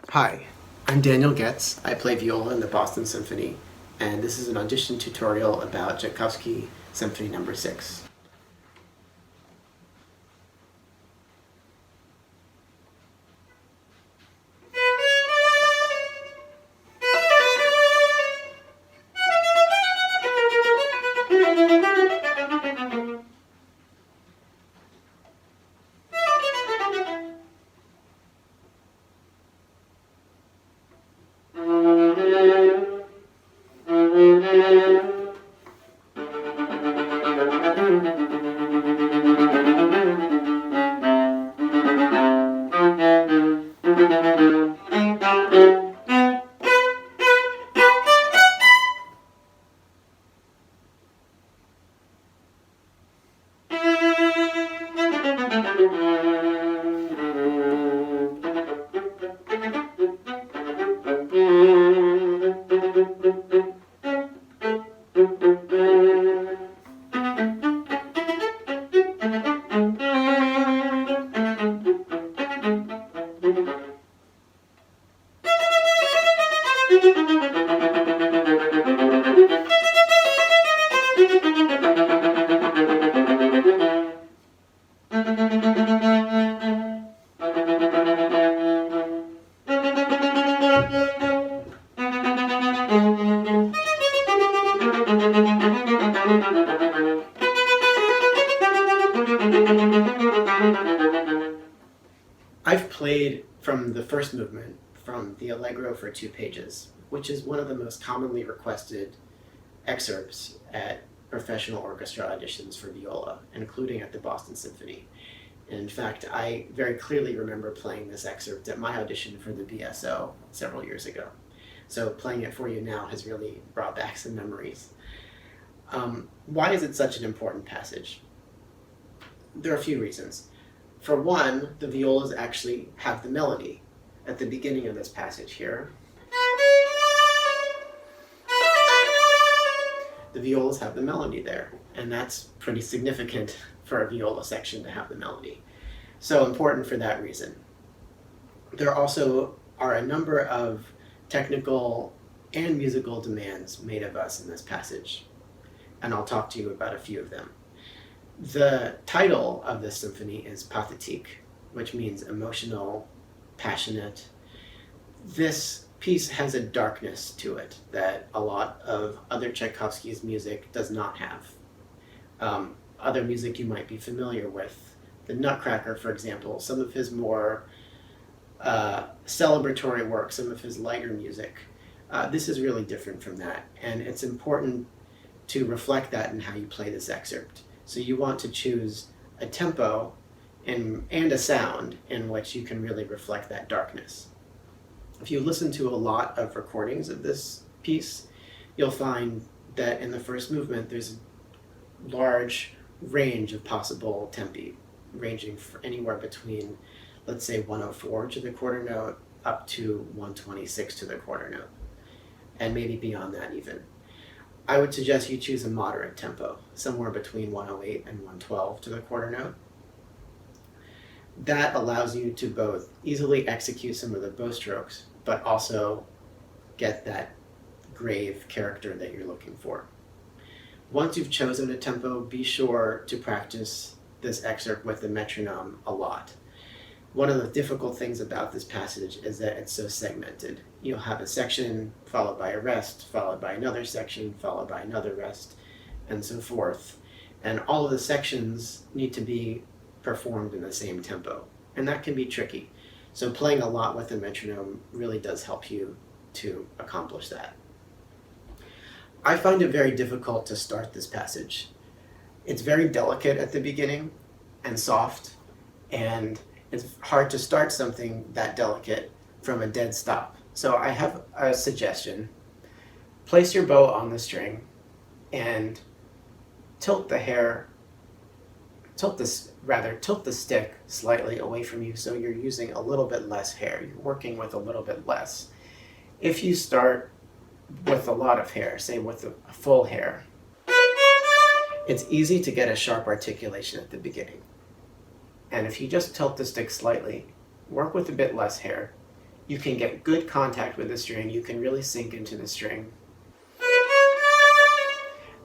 Hi, I'm Daniel Getz. I play viola in the Boston Symphony, and this is an audition tutorial about Tchaikovsky Symphony No. 6. I've played from the first movement, from the Allegro for 2 pages, which is one of the most commonly requested excerpts at professional orchestra auditions for viola, including at the Boston Symphony. In fact, I very clearly remember playing this excerpt at my audition for the BSO several years ago. So playing it for you now has really brought back some memories. Why is it such an important passage? There are a few reasons. For one, the violas actually have the melody at the beginning of this passage here. The violas have the melody there, and that's pretty significant for a viola section to have the melody. So important for that reason. There also are a number of technical and musical demands made of us in this passage, and I'll talk to you about a few of them. The title of this symphony is pathétique, which means emotional, passionate. This piece has a darkness to it that a lot of other Tchaikovsky's music does not have. Other music you might be familiar with, the Nutcracker, for example, some of his more celebratory work, some of his lighter music. This is really different from that, and it's important to reflect that in how you play this excerpt. So you want to choose a tempo and a sound in which you can really reflect that darkness. If you listen to a lot of recordings of this piece, you'll find that in the first movement there's a large range of possible tempi, ranging anywhere between, let's say, 104 to the quarter note up to 126 to the quarter note, and maybe beyond that even. I would suggest you choose a moderate tempo, somewhere between 108 and 112 to the quarter note. That allows you to both easily execute some of the bow strokes, but also get that grave character that you're looking for. Once you've chosen a tempo, be sure to practice this excerpt with the metronome a lot. One of the difficult things about this passage is that it's so segmented. You'll have a section followed by a rest, followed by another section, followed by another rest, and so forth. And all of the sections need to be performed in the same tempo, and that can be tricky. So playing a lot with the metronome really does help you to accomplish that. I find it very difficult to start this passage. It's very delicate at the beginning and soft, and it's hard to start something that delicate from a dead stop. So I have a suggestion. Place your bow on the string and tilt the stick slightly away from you so you're using a little bit less hair. You're working with a little bit less. If you start with a lot of hair, say with a full hair, it's easy to get a sharp articulation at the beginning. And if you just tilt the stick slightly, work with a bit less hair, you can get good contact with the string. You can really sink into the string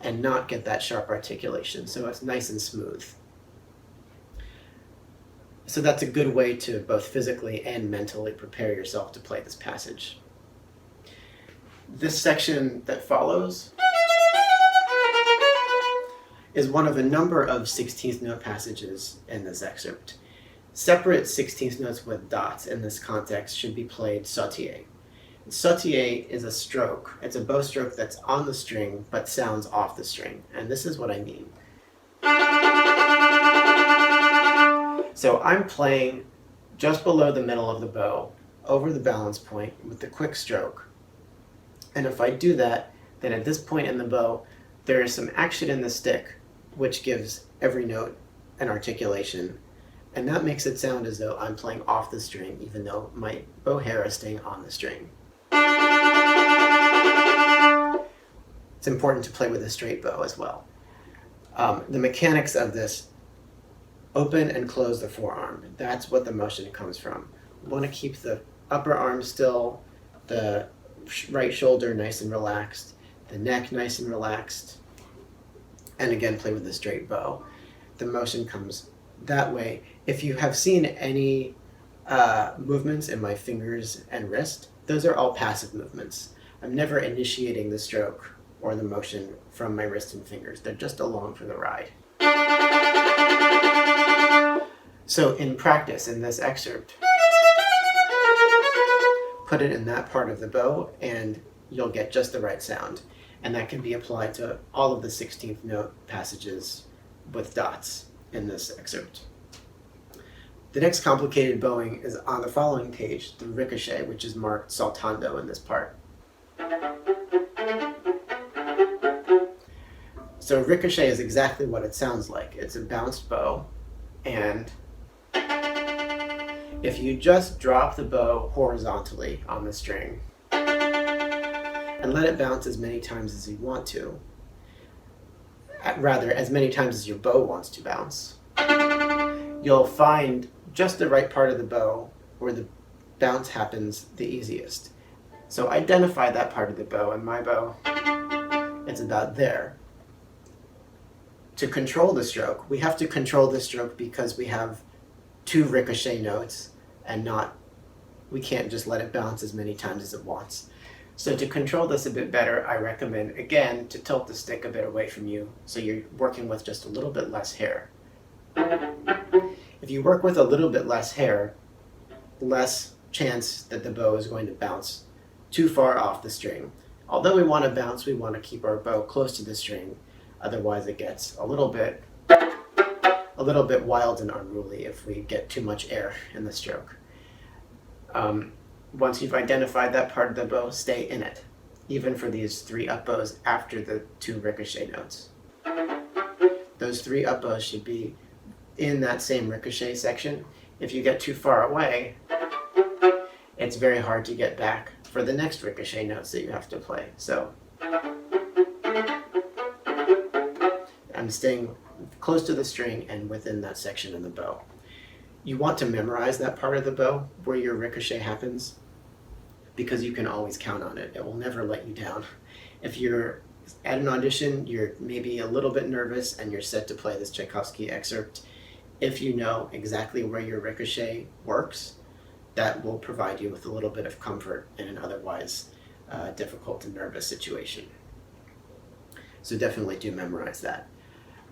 and not get that sharp articulation, so it's nice and smooth. So that's a good way to both physically and mentally prepare yourself to play this passage. This section that follows is one of a number of 16th note passages in this excerpt. Separate 16th notes with dots in this context should be played sautillé. Sautillé is a stroke. It's a bow stroke that's on the string but sounds off the string, and this is what I mean. So I'm playing just below the middle of the bow, over the balance point with the quick stroke. And if I do that, then at this point in the bow, there is some action in the stick, which gives every note an articulation. And that makes it sound as though I'm playing off the string, even though my bow hair is staying on the string. It's important to play with a straight bow as well. The mechanics of this: open and close the forearm. That's what the motion comes from. We want to keep the upper arm still, the right shoulder nice and relaxed, the neck nice and relaxed, and again play with a straight bow. The motion comes that way. If you have seen any movements in my fingers and wrist, those are all passive movements. I'm never initiating the stroke or the motion from my wrist and fingers. They're just along for the ride. So in practice, in this excerpt, put it in that part of the bow and you'll get just the right sound. And that can be applied to all of the 16th note passages with dots in this excerpt. The next complicated bowing is on the following page, the ricochet, which is marked saltando in this part. So ricochet is exactly what it sounds like. It's a bounced bow, and if you just drop the bow horizontally on the string and let it bounce as many times as you want to, rather as many times as your bow wants to bounce, you'll find just the right part of the bow where the bounce happens the easiest. So identify that part of the bow. In my bow, it's about there. To control the stroke, we have to control the stroke because we have 2 ricochet notes and we can't just let it bounce as many times as it wants. So to control this a bit better, I recommend, again, to tilt the stick a bit away from you so you're working with just a little bit less hair. If you work with a little bit less hair, less chance that the bow is going to bounce too far off the string. Although we want to bounce, we want to keep our bow close to the string. Otherwise it gets a little bit wild and unruly if we get too much air in the stroke. Once you've identified that part of the bow, stay in it, even for these 3 up bows after the 2 ricochet notes. Those 3 up bows should be in that same ricochet section. If you get too far away, it's very hard to get back for the next ricochet notes that you have to play. So I'm staying close to the string and within that section of the bow. You want to memorize that part of the bow where your ricochet happens because you can always count on it. It will never let you down. If you're at an audition, you're maybe a little bit nervous and you're set to play this Tchaikovsky excerpt, if you know exactly where your ricochet works, that will provide you with a little bit of comfort in an otherwise difficult and nervous situation. So definitely do memorize that.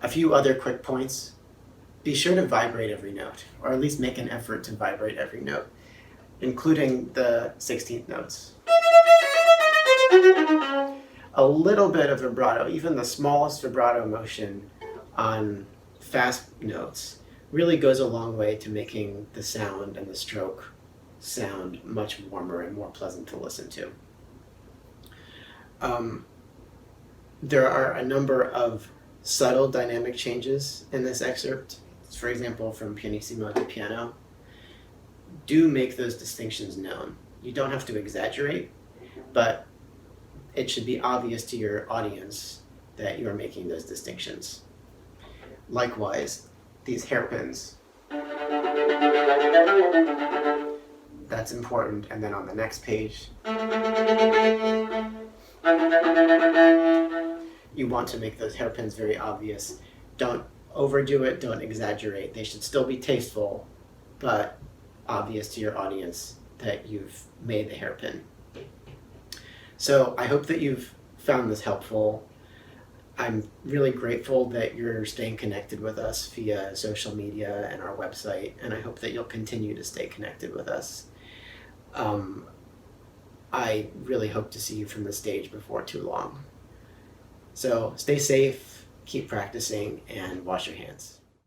A few other quick points. Be sure to vibrate every note, or at least make an effort to vibrate every note, including the 16th notes. A little bit of vibrato, even the smallest vibrato motion on fast notes, really goes a long way to making the sound and the stroke sound much warmer and more pleasant to listen to. There are a number of subtle dynamic changes in this excerpt. For example, from pianissimo to piano. Do make those distinctions known. You don't have to exaggerate, but it should be obvious to your audience that you are making those distinctions. Likewise, these hairpins. That's important. And then on the next page, you want to make those hairpins very obvious. Don't overdo it, don't exaggerate. They should still be tasteful, but obvious to your audience that you've made the hairpin. So I hope that you've found this helpful. I'm really grateful that you're staying connected with us via social media and our website, and I hope that you'll continue to stay connected with us. I really hope to see you from the stage before too long. So stay safe, keep practicing, and wash your hands.